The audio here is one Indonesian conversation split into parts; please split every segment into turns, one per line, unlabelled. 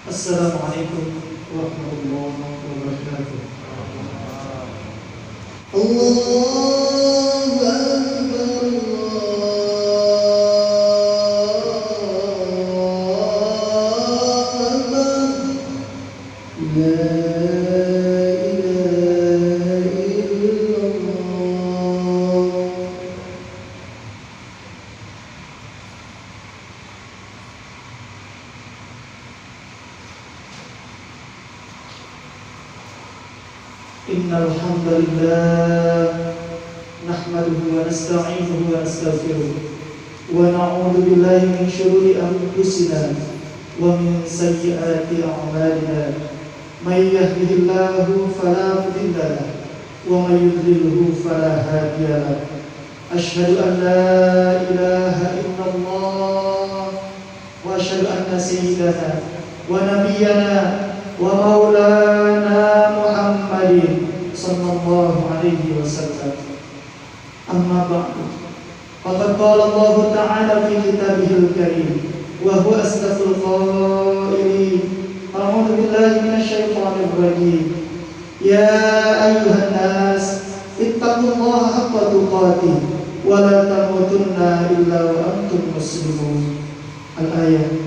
Assalamualaikum warahmatullahi wabarakatuh.
Allahu Akbar, Allahu Akbar, La ilaha illallah.
Innal hamdalillah nahmaduhu wa nasta'inuhu wa nastaghfiruh wa na'udzu billahi min shururi anfusina wa min sayyiati a'malina. May yahdihillahu fala mudilla lahu wa may yudlilhu fala hadiya lahu. Asyhadu an la ilaha illallah wa asyhadu anna sayyidana wa nabiyyana wa maulana Muhammadin sallallahu alaihi wasallam. Amma ba'du. Faqad qala Allah Ta'ala fi kitabihil karim wa huwa asdaqul qailin. A'udzu billahi minasy syaithanir rajim. Ya ayyuhan nas ittaqullaha haqqa tuqatih wa la tamutunna illa wa antum muslimun. Al-ayat.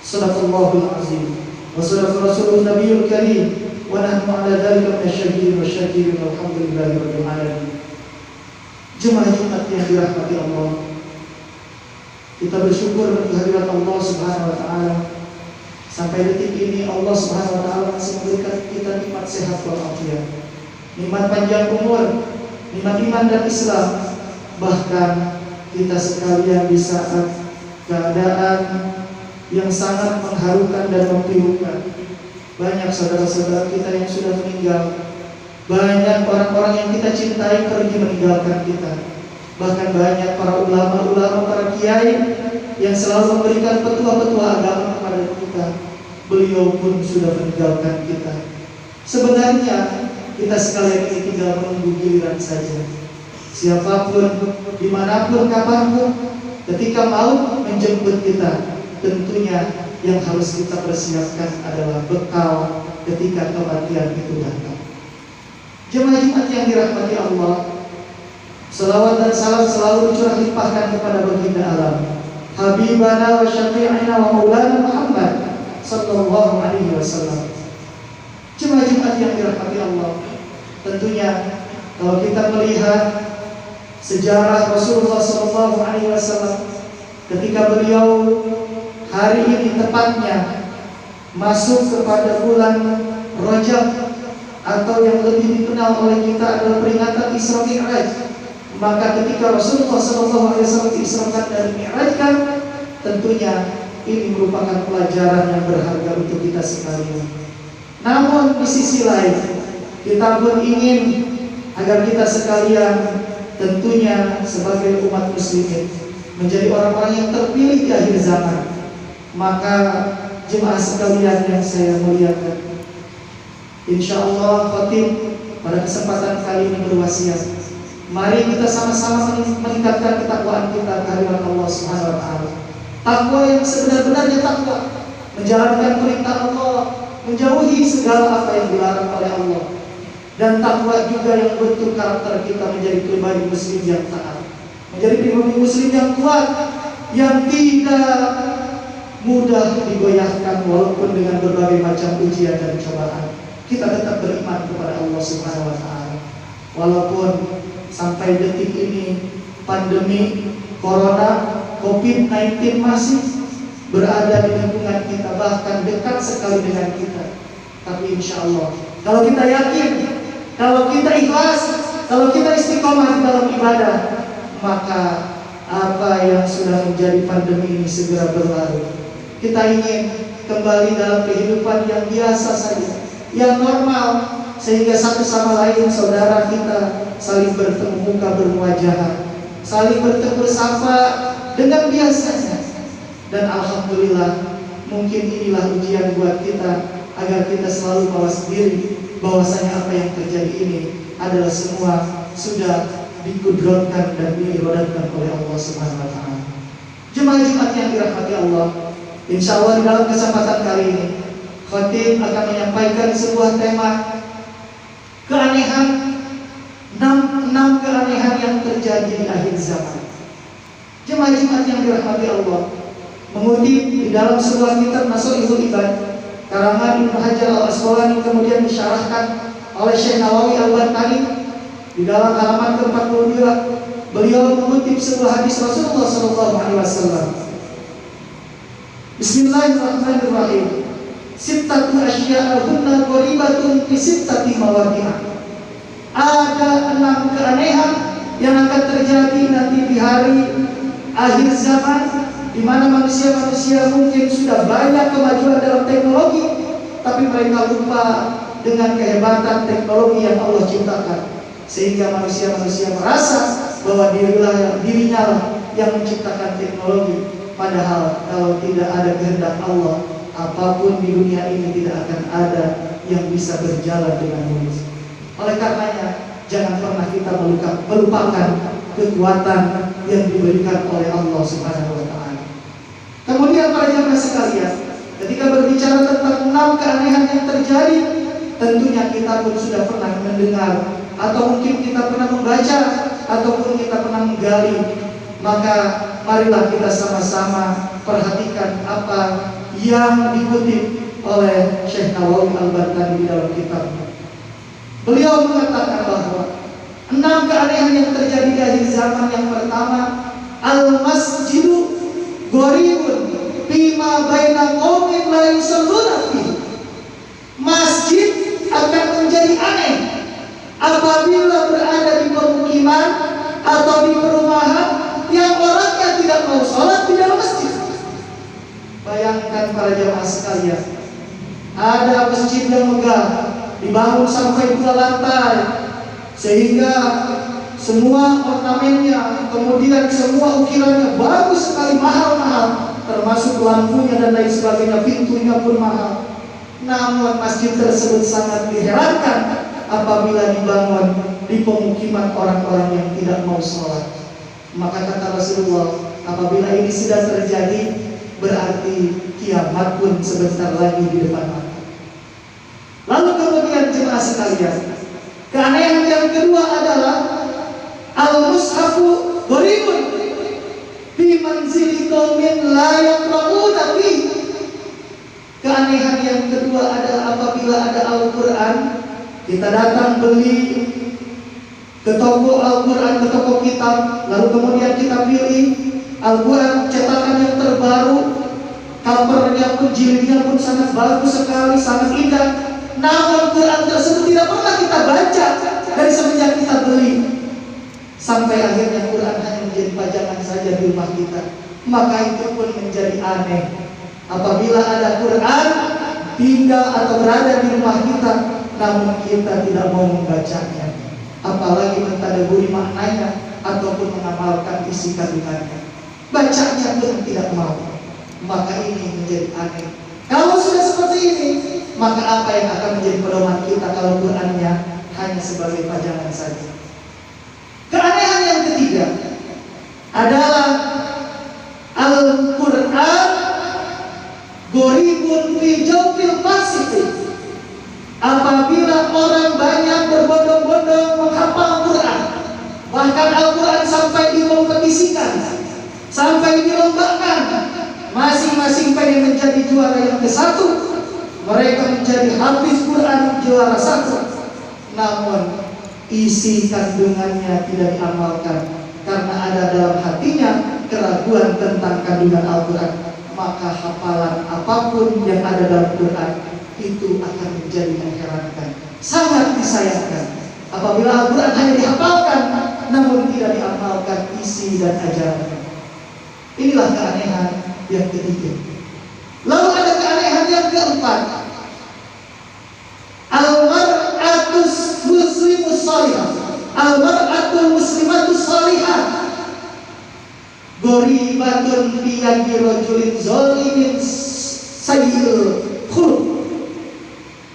Sadaqallahul azim. Wassalatu rasulun nabiyul karim wa nahnu ala dhalika minasyahidin wa syakirin walhamdulillahi rabbil alamin. Jemaah Jumat yang dirahmati Allah, kita bersyukur kehadirat Allah Subhanahu wa taala. Sampai detik ini Allah Subhanahu wa taala masih memberikan kita nikmat sehat walafiat, nikmat panjang umur, nikmat iman dan Islam. Bahkan kita sekalian di saat keadaan yang sangat mengharukan dan memilukan. Banyak saudara-saudara kita yang sudah meninggal. Banyak orang-orang yang kita cintai pergi meninggalkan kita. Bahkan banyak para ulama-ulama, para kiai yang selalu memberikan petua-petua agama kepada kita. Beliau pun sudah meninggalkan kita. Sebenarnya kita sekalian ini tinggal menunggu giliran saja. Siapapun, dimanapun, kapanpun, ketika mau menjemput kita, tentunya yang harus kita persiapkan adalah bekal ketika kematian itu datang. Jemaah Jumat yang dirahmati Allah, salawat dan salam selalu dicurah limpahkan kepada baginda alam, Habibana wa syafi'ina wa maulana Muhammad sallallahu alaihi wasallam. Jemaah Jumat yang dirahmati Allah, tentunya kalau kita melihat sejarah Rasulullah sallallahu alaihi wasallam ketika beliau hari ini tepatnya masuk kepada bulan Rajab atau yang lebih dikenal oleh kita adalah peringatan Isra Mi'raj. Maka ketika Rasulullah SAW diisrakan dan Mi'rajkan, tentunya ini merupakan pelajaran yang berharga untuk kita sekalian. Namun di sisi lain, kita pun ingin agar kita sekalian tentunya sebagai umat muslimin menjadi orang-orang yang terpilih di akhir zaman. Maka jemaah sekalian yang saya muliakan, insyaallah khatib pada kesempatan kali ini berwasiat, mari kita sama-sama meningkatkan ketakwaan kita kehadirat Allah Subhanahu wa taala. Takwa yang sebenar-benarnya takwa, menjalankan perintah Allah, menjauhi segala apa yang dilarang oleh Allah. Dan takwa juga yang bentuk karakter kita menjadi pribadi muslim yang taat, menjadi pribadi muslim yang kuat, yang tidak mudah digoyahkan walaupun dengan berbagai macam ujian dan cobaan. Kita tetap beriman kepada Allah Subhanahu wa taala. Walaupun sampai detik ini pandemi Corona COVID-19 masih berada di lingkungan kita, bahkan dekat sekali dengan kita. Tapi insya Allah, kalau kita yakin, kalau kita ikhlas, kalau kita istiqomah di dalam ibadah, maka apa yang sudah menjadi pandemi ini segera berlalu. Kita ingin kembali dalam kehidupan yang biasa saja, yang normal, sehingga satu sama lain saudara kita saling bertemu muka bermuajah, saling bertemu bersama dengan biasanya. Dan alhamdulillah, mungkin inilah ujian buat kita agar kita selalu mawas diri bahwasanya apa yang terjadi ini adalah semua sudah dikudrotkan dan diirodatkan oleh Allah Subhanahu wa taala. Jemaah Jumat yang dirahmati Allah, Insya Allah di dalam kesempatan kali ini Khatib akan menyampaikan sebuah tema keanehan, 6 keanehan yang terjadi di akhir zaman. Jemaah Jumat yang dirahmati Allah, mengutip di dalam sebuah kitab Nasrul Ibad karangan Ibnu Hajar Al-Asqalani, kemudian disyarahkan oleh Syekh Nawawi Al-Bantani di dalam halaman ke-42, beliau mengutip sebuah hadis Rasulullah SAW. Bismillahirrahmanirrahim. Sittatu asya'a hunna qaribatun fi sittati mawadi'ah. Ada 6 keanehan yang akan terjadi nanti di hari akhir zaman, di mana manusia mungkin sudah banyak kemajuan dalam teknologi, tapi mereka lupa dengan kehebatan teknologi yang Allah ciptakan, sehingga manusia merasa bahwa dirinya yang menciptakan teknologi. Padahal kalau tidak ada kehendak Allah, apapun di dunia ini tidak akan ada yang bisa berjalan dengan mulus. Oleh karenanya, jangan pernah kita melupakan kekuatan yang diberikan oleh Allah Subhanahu wa Ta'ala. Kemudian para jamaah sekalian, ketika berbicara tentang 6 keanehan yang terjadi, tentunya kita pun sudah pernah mendengar, atau mungkin kita pernah membaca, ataupun kita pernah menggali. Maka marilah kita sama-sama perhatikan apa yang dikutip oleh Syekh Nawawi Al-Bantani di dalam kitabnya. Beliau mengatakan bahwa 6 keanehan yang terjadi di akhir zaman. Yang pertama, al-masjidu gharibun bima baina qaumin la yusalluna fihi. Masjid akan menjadi aneh apabila berada di pemukiman atau di perumahan yang orangnya tidak mau sholat di dalam masjid. Bayangkan para jamaah sekalian, ada masjid yang megah, dibangun sampai 2 lantai, sehingga semua ornamennya, kemudian semua ukirannya bagus sekali, mahal-mahal, termasuk lampunya dan lain sebagainya, pintunya pun mahal. Namun masjid tersebut sangat diherankan apabila dibangun di pemukiman orang-orang yang tidak mau sholat. Maka kata Rasulullah, apabila ini sudah terjadi, berarti kiamat pun sebentar lagi di depan mata. Lalu kemudian jemaah sekalian, keanehan yang kedua adalah al-mushafu gharibun fi manzili qaumin la yaqra'una fi. Keanehan yang kedua adalah apabila ada Al-Quran, kita datang beli ke toko Al-Quran, ke toko kitab, lalu kemudian kita pilih Al-Quran cetakan yang terbaru, covernya pun, jilidnya pun sangat bagus sekali, sangat indah. Namun Quran tersebut tidak pernah kita baca dari semenjak kita beli, sampai akhirnya Quran hanya menjadi pajangan saja di rumah kita. Maka itu pun menjadi aneh apabila ada Quran tinggal atau berada di rumah kita, namun kita tidak mau membacanya, apalagi mentadaburi maknanya ataupun mengamalkan isi kandungannya. Bacanya pun tidak mau. Maka ini menjadi aneh. Kalau sudah seperti ini, maka apa yang akan menjadi pedoman kita kalau Qurannya hanya sebagai pajangan saja? Keanehan yang ketiga adalah Al-Quran gharibun fi jawfil fasik. Apabila orang banyak berbondong-bondong menghafal Quran, bahkan Al-Quran sampai dikompetisikan, sampai dilombakan, masing-masing pengen menjadi juara yang ke-1, mereka menjadi hafiz Quran juara 1. Namun isi kandungannya tidak diamalkan karena ada dalam hatinya keraguan tentang kandungan Al-Quran. Maka hafalan apapun yang ada dalam Quran itu akan menjadi mengherankan. Sangat disayangkan apabila Al-Quran hanya dihafalkan namun tidak diamalkan isi dan ajarannya. Inilah keanehan yang ketiga. Lalu ada keanehan yang keempat, al-mar'atus muslimus salihah, al-mar'atul muslimatus salihah ghoribatun fi yadi rajulin zalimin sayyil khuluq.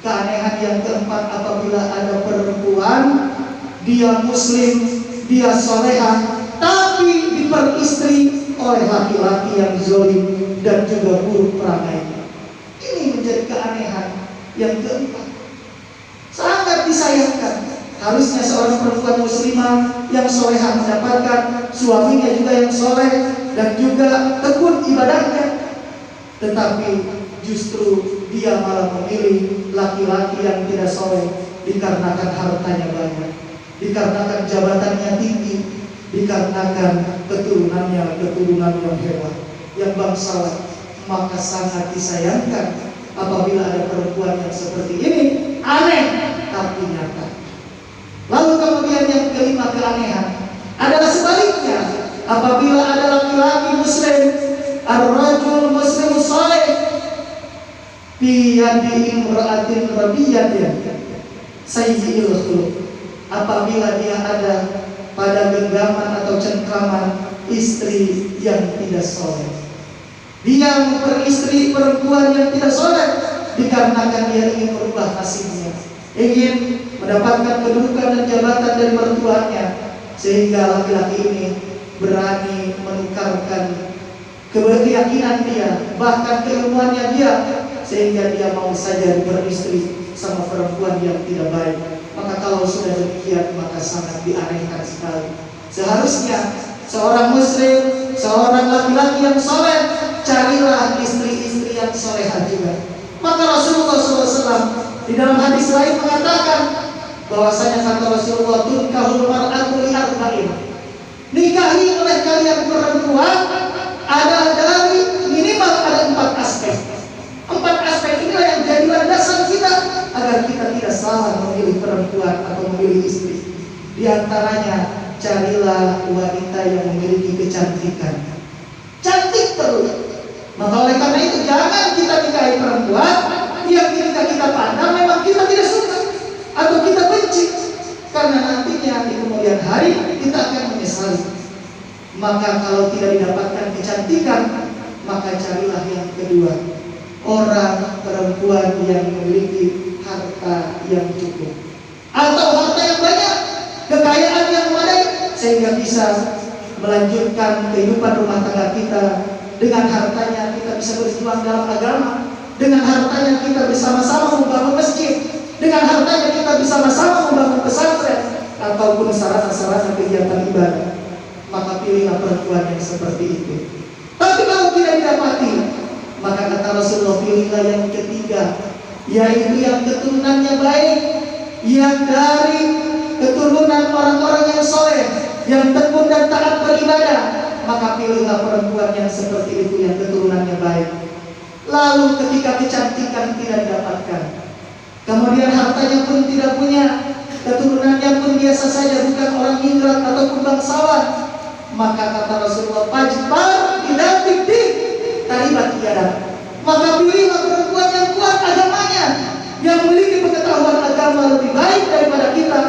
Keanehan yang keempat, apabila ada perempuan, dia muslim, dia solehah, tapi diperistri oleh laki-laki yang zalim, dan juga buruk perangainya. Ini menjadi keanehan yang keempat. Sangat disayangkan. Harusnya seorang perempuan muslimah yang solehah mendapatkan suaminya juga yang soleh dan juga tekun ibadahnya, tetapi justru dia malah memilih laki-laki yang tidak soleh dikarenakan hartanya banyak, dikarenakan jabatannya tinggi, dikarenakan keturunannya yang hebat, yang bangsawan. Maka sangat disayangkan apabila ada perempuan yang seperti ini, aneh tapi nyata. Lalu kemudian yang kelima keanehan adalah sebaliknya. Apabila ada laki-laki muslim, ar-rajul muslim saleh fi yadi imra'atin rabiyatin sayyi'il khuluq, apabila dia ada pada genggaman atau cengkraman istri yang tidak soleh. Dia memperistri perempuan yang tidak soleh dikarenakan dia ingin merubah nasibnya, ingin mendapatkan kedudukan dan jabatan dari mertuanya, sehingga laki-laki ini berani menukarkan keyakinan dia, bahkan keilmuannya dia, sehingga dia mau saja beristri sama perempuan yang tidak baik. Maka kalau sudah demikian, maka sangat dianehkan sekali. Seharusnya seorang muslim, seorang laki-laki yang soleh, carilah istri-istri yang solehah juga. Maka Rasulullah SAW di dalam hadis lain mengatakan bahwasanya kata Rasulullah, tunkahul mar'atu li arba'in, nikahi oleh kalian perempuan ada dari minimal ada 4 aspek. 4 aspek inilah yang jadi landasan kita agar kita tidak salah memilih perempuan atau memilih istri. Di antaranya, carilah wanita yang memiliki kecantikan, cantik terus. Maka oleh karena itu jangan kita nikahi perempuan yang ketika kita pandang memang kita tidak suka atau kita benci, karena nantinya di kemudian hari kita akan menyesali. Maka kalau tidak didapatkan kecantikan, maka carilah yang kedua, orang perempuan yang memiliki harta yang cukup atau harta yang banyak, kekayaan yang memadai, sehingga bisa melanjutkan kehidupan rumah tangga kita. Dengan hartanya kita bisa berjuang dalam agama, dengan hartanya kita bersama-sama membangun masjid, dengan hartanya kita bersama-sama membangun pesantren ataupun sarana-sarana kegiatan ibadah. Maka pilihlah perempuan yang seperti itu. Tapi kalau tidak didapati, maka kata Rasulullah, pilihlah yang ketiga, yaitu yang keturunannya baik, yang dari keturunan orang-orang yang soleh, yang tekun dan taat beribadah. Maka pilihlah perempuan yang seperti itu, yang keturunannya baik. Lalu ketika kecantikan tidak didapatkan, kemudian hartanya pun tidak punya, keturunannya pun biasa saja, bukan orang ningrat ataupun bangsawan, maka kata Rasulullah, fajbar bidatik din taribat yadak. Maka pilihlah perempuan yang kuat agamanya, yang memiliki pengetahuan agama lebih baik daripada kita.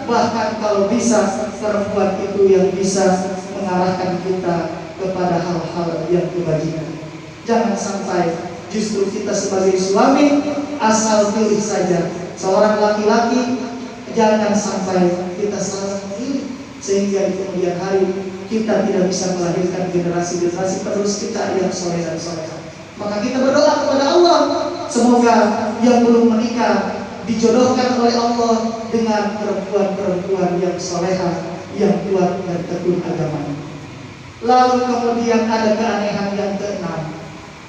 Bahkan kalau bisa, perempuan itu yang bisa mengarahkan kita kepada hal-hal yang kebajikan. Jangan sampai justru kita sebagai suami asal pilih saja seorang laki-laki, jangan sampai kita salah memilih, sehingga di kemudian hari kita tidak bisa melahirkan generasi-generasi penerus kita yang soleh dan solehah. Maka kita berdoa kepada Allah, semoga yang belum menikah dijodohkan oleh Allah dengan perempuan-perempuan yang solehah, yang kuat dan tekun agamanya. Lalu kemudian ada keanehan yang keenam.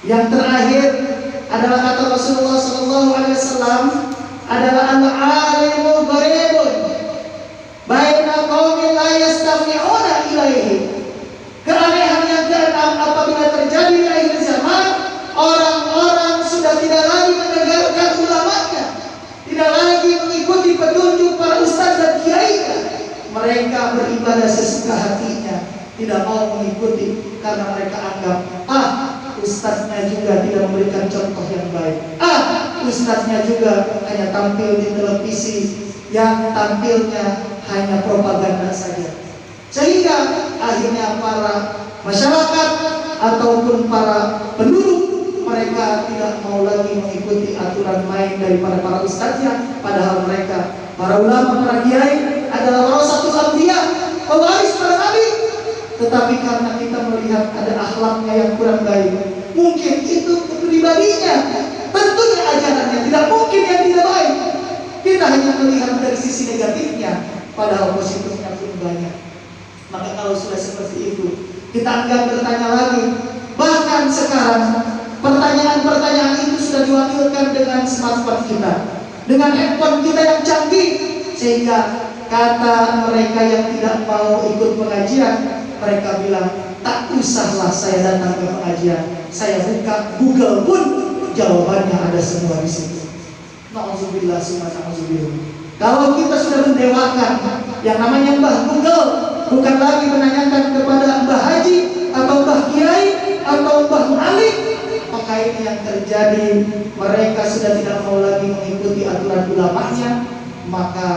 Yang terakhir adalah kata Rasulullah SAW adalah al-alimu gharibun baina qaumin la yastami'una ilaihi. Keanehan yang keenam apabila terjadi di akhir zaman, orang-orang sudah tidak lagi mendengarkan ulamanya, tidak lagi mengikuti petunjuk para ustaz dan kiai. Mereka beribadah sesuka hatinya, tidak mau mengikuti karena mereka anggap ustaznya juga tidak memberikan contoh yang baik. Ustaznya juga hanya tampil di televisi yang tampilnya hanya propaganda saja. Sehingga akhirnya para masyarakat ataupun para penduduk, mereka tidak mau lagi mengikuti aturan main daripada para ustaznya. Padahal mereka, para ulama, para kiai adalah warasatul anbiya, pewaris para nabi. Tetapi karena kita melihat ada akhlaknya yang kurang baik, Mungkin itu pribadinya, tentunya ajarannya tidak mungkin yang tidak baik. Kita hanya melihat dari sisi negatifnya, padahal positifnya pun banyak. Maka kalau sudah seperti itu, kita enggak bertanya lagi. Bahkan sekarang pertanyaan-pertanyaan itu sudah diwakilkan dengan smartphone kita, dengan handphone kita yang canggih, sehingga kata mereka yang tidak mau ikut pengajian, mereka bilang, tak usahlah saya datang ke pengajian, saya buka Google pun jawabannya ada semua di situ. Na'udzubillah summa na'udzubillah. Kalau kita sudah mendewakan yang namanya Mbah Google, bukan lagi menanyakan kepada Mbah Haji atau Mbah Kiai atau Mbah Malik, maka ini yang terjadi, mereka sudah tidak mau lagi mengikuti aturan ulamanya. Maka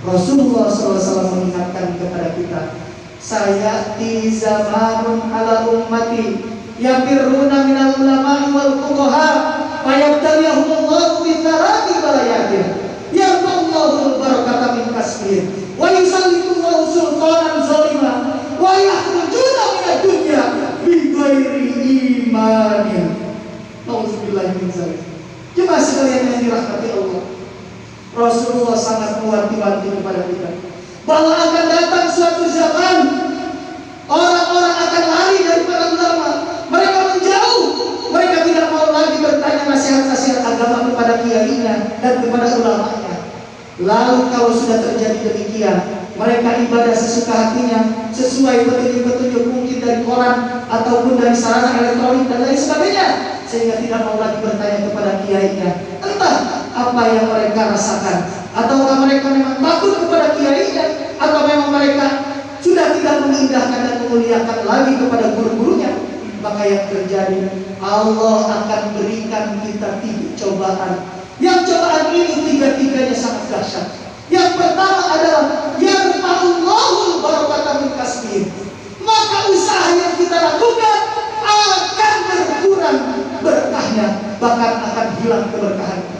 Rasulullah SAW mengingatkan kepada kita, sayati zamanun ala ummati yafirruna minal ulama'i wal fuqaha fayabtaliyahumullahu bitharati balayatin yamtallahu barakata min kasbihim wa yusallitullahu sultanan zalima wa yakhrujuna minad dunya bighairi imanin. Nauzubillahi min dzalik. Jemaah sekalian yang dirahmati Allah, Rasulullah sangat mewanti-wanti kepada kita bahwa akan datang suatu zaman orang-orang akan lari dari para ulama. Mereka menjauh, mereka tidak mau lagi bertanya nasihat-nasihat agama kepada kiainya dan kepada ulamanya. Lalu kalau sudah terjadi demikian, mereka ibadah sesuka hatinya, sesuai petunjuk-petunjuk mungkin dari koran ataupun dari sarana elektronik dan lain sebagainya, sehingga tidak mau lagi bertanya kepada kiainya. Entah apa yang mereka rasakan, ataukah mereka memang takut kepada kiainya, atau memang mereka sudah tidak mengindahkan dan memuliakan lagi kepada guru-gurunya. Maka yang terjadi, Allah akan berikan kita 3 cobaan. Yang cobaan ini tiga-tiganya sangat dahsyat. Yang pertama adalah yarfa'ullahul barakata min kasbihim. Maka usaha yang kita lakukan akan berkurang berkahnya, bahkan akan hilang keberkahannya.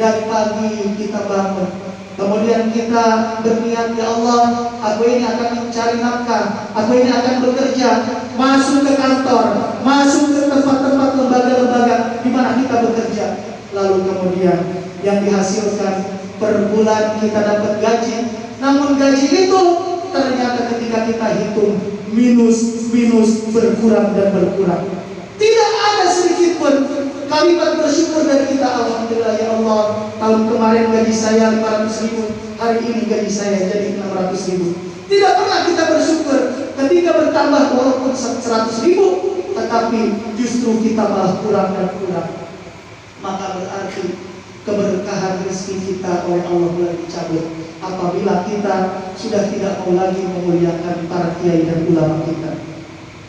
Dari pagi kita bangun, kemudian kita berniat, ya Allah, aku ini akan mencari nafkah, aku ini akan bekerja, masuk ke kantor, masuk ke tempat-tempat lembaga-lembaga di mana kita bekerja. Lalu kemudian yang dihasilkan per bulan kita dapat gaji, namun gaji itu ternyata ketika kita hitung minus berkurang dan berkurang. Tidak ada sedikit pun kalimat bersyukur dari kita. Alhamdulillah ya Allah, tahun kemarin gaji saya 500.000, hari ini gaji saya jadi 600.000. Tidak pernah kita bersyukur ketika bertambah walaupun 100.000, tetapi justru kita malah kurang dan kurang. Maka berarti keberkahan rezeki kita oleh Allah mulai dicabut apabila kita sudah tidak mau lagi memuliakan para kiai dan ulama kita.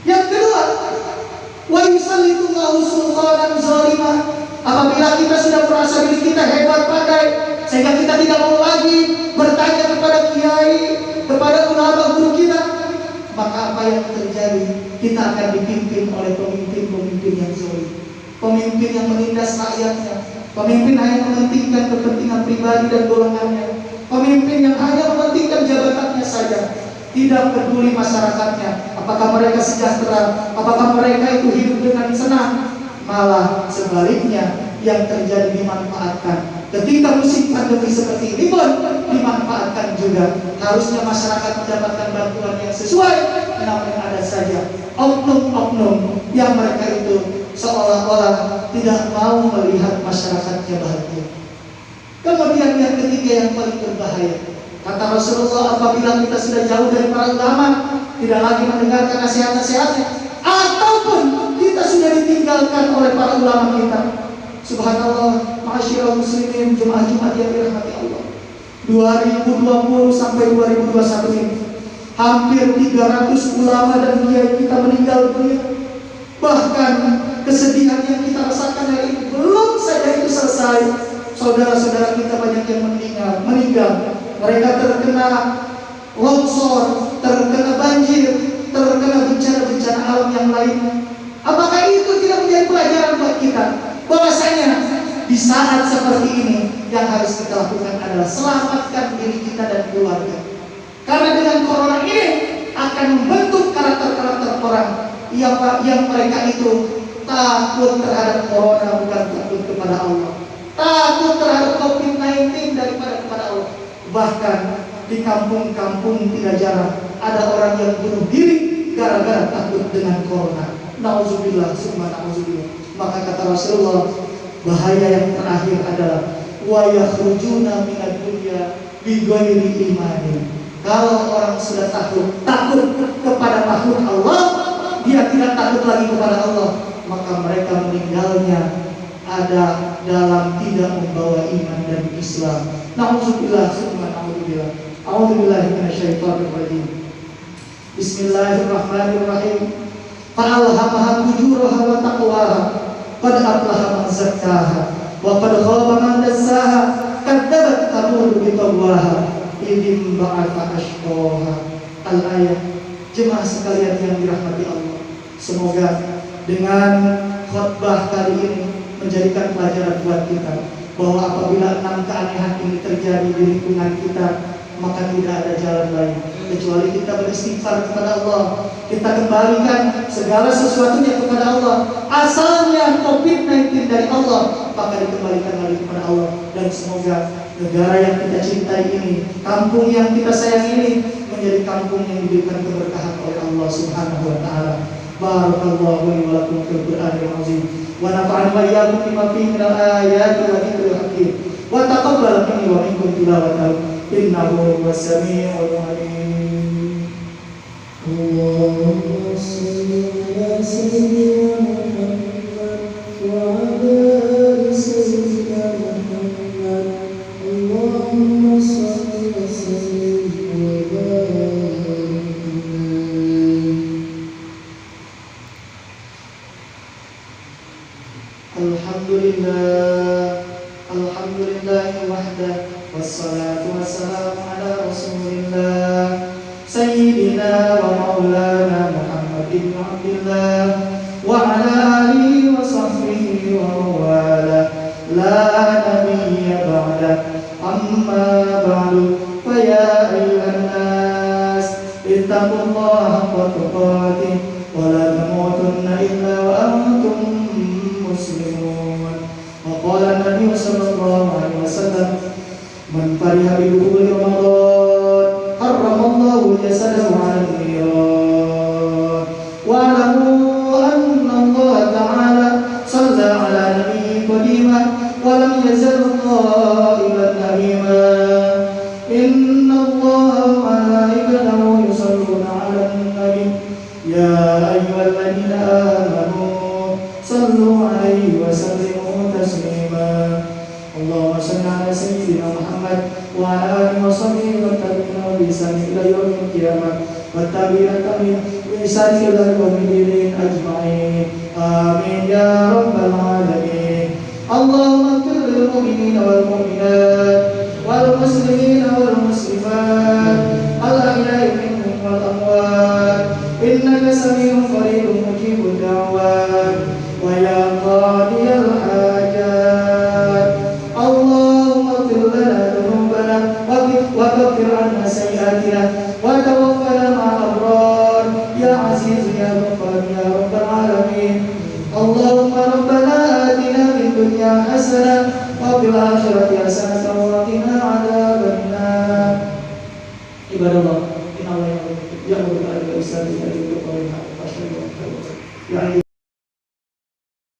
Yang kedua, wa yusallitullahu sultanan zalima. Apabila kita sudah merasa diri kita hebat pandai, sehingga kita tidak mau lagi bertanya kepada kiai, kepada ulama guru kita, maka apa yang terjadi? Kita akan dipimpin oleh pemimpin-pemimpin yang zalim, pemimpin yang menindas rakyatnya, pemimpin hanya mementingkan kepentingan pribadi dan golongannya, pemimpin yang hanya mementingkan jabatannya saja, tidak peduli masyarakatnya, apakah mereka sejahtera, apakah mereka itu hidup dengan senang. Malah sebaliknya yang terjadi dimanfaatkan. Ketika musim pandemi seperti ini pun dimanfaatkan juga. Harusnya masyarakat mendapatkan bantuan yang sesuai, namun ada saja oknum-oknum yang mereka itu seolah-olah tidak mau melihat masyarakatnya bahagia. Kemudian yang ketiga yang paling berbahaya, kata Rasulullah, apabila kita sudah jauh dari para ulama, tidak lagi mendengarkan nasihat-nasihatnya, ataupun kita sudah ditinggalkan oleh para ulama kita. Subhanallah, ma'asyiral muslimin, jemaah Jumat yang dirahmati Allah, 2020 sampai 2021 ini hampir 300 ulama dan kiai kita meninggal dunia. Bahkan kesedihan yang kita rasakan hari ini belum saja itu selesai, saudara-saudara kita banyak yang meninggal. Mereka terkena longsor, terkena banjir, terkena bencana-bencana alam yang lain. Apakah itu tidak menjadi pelajaran buat kita? Bahwasanya di saat seperti ini yang harus kita lakukan adalah selamatkan diri kita dan keluarga. Karena dengan corona ini akan membentuk karakter-karakter orang yang mereka itu takut terhadap corona bukan takut kepada Allah. Takut terhadap COVID-19 daripada kepada Allah. Bahkan di kampung-kampung tidak jarang ada orang yang bunuh diri gara-gara takut dengan corona. Nauzubillah, summa nauzubillah. Maka kata Rasulullah, bahaya yang terakhir adalah wa yakhrujuna minad dunya bi ghairi imanin. Kalau orang sudah takut kepada makhluk Allah, dia tidak takut lagi kepada Allah, maka mereka meninggalnya ada dalam tidak membawa iman dan Islam. Nauzubillah, summa nauzubillah. A'udzubillahi minasyaitonir rajim. Bismillahirrahmanirrahim. Fa'alhamaha fujuraha wa taqwaha. Qad aflaha man zakkaha wa qad khaba man dassaha. Kadzabat thamud bi tagwaha idzin ba'atha ashqaha. Al-ayat. Jemaah sekalian yang dirahmati Allah, semoga dengan khutbah kali ini menjadikan pelajaran buat kita bahwa apabila 6 keanehan ini terjadi di lingkungan kita, maka tidak ada jalan lain kecuali kita beristighfar kepada Allah. Kita kembalikan segala sesuatunya kepada Allah. Asalnya COVID-19 dari Allah, maka dikembalikan lagi kepada Allah. Dan semoga negara yang kita cintai ini, kampung yang kita sayang ini, menjadi kampung yang diberikan keberkahan oleh Allah Subhanahu wa taala. Barakallahu li wa lakum fil Qur'anil azim. Wa nafa'ani wa iyyakum bima fihi minal ayati wa dzikril hakim. Wa taqabbal minni wa minkum tilawatahu innahu was-sami'ul 'alim.
Allahumma shalli ala sayyidina Muhammad wa ala ali sayyidina Muhammad. Allahumma shalli wa sallim wa barik.
Alhamdulillah, alhamdulillahi wahdah, wassalatu wassalamu ala rasulillah sayyidina wa maulana Muhammad ibn Abdillah wa ala alihi wa sahbihi wa mawala la nabiyya ba'da. Amma ba'du, fa ya ayyuhan nas ittaqullaha haqqa tuqatih wa la tamutunna illa wa antum muslimun. Wa qala an-nabiy sallallahu alaihi wasallam, man fariha bi dukhuli Ramadan harramallahu jasadahu 'ala an-niran. Wa alamu anna Allah ta'ala shalla 'ala nabiyyi qadima wa lam yazal qa'iman amima. Inna Allah wa malaikatahu yusalluna 'alan nabiy ya ayyuhalladzina amanu sallu 'alaihi wa sallimu taslima. Allahumma shalli 'ala sayyidina Muhammad wa 'ala alihi wa sahbihi wa tabi'ina bi ihsan ila yaumil qiyamah wa tabi'ina bi ihsan ila yaumil ajma'in. Amin ya rabbal alamin. Allahumma ighfir lil mu'minina wal mu'minat wal muslimina wal muslimat al ahya'i minhum wal amwat innaka sami'un qaribun mujibud da'wat wa ya qadiyal hajat. Allahumma ighfir lana dhunubana wa kaffir 'anna sayyi'atina wa tawaffana ma'al abrar ya aziz ya ghaffar ya rabbal alamin. Allahumma rabbana atina fid dunya hasanah wa fil akhirati hasanah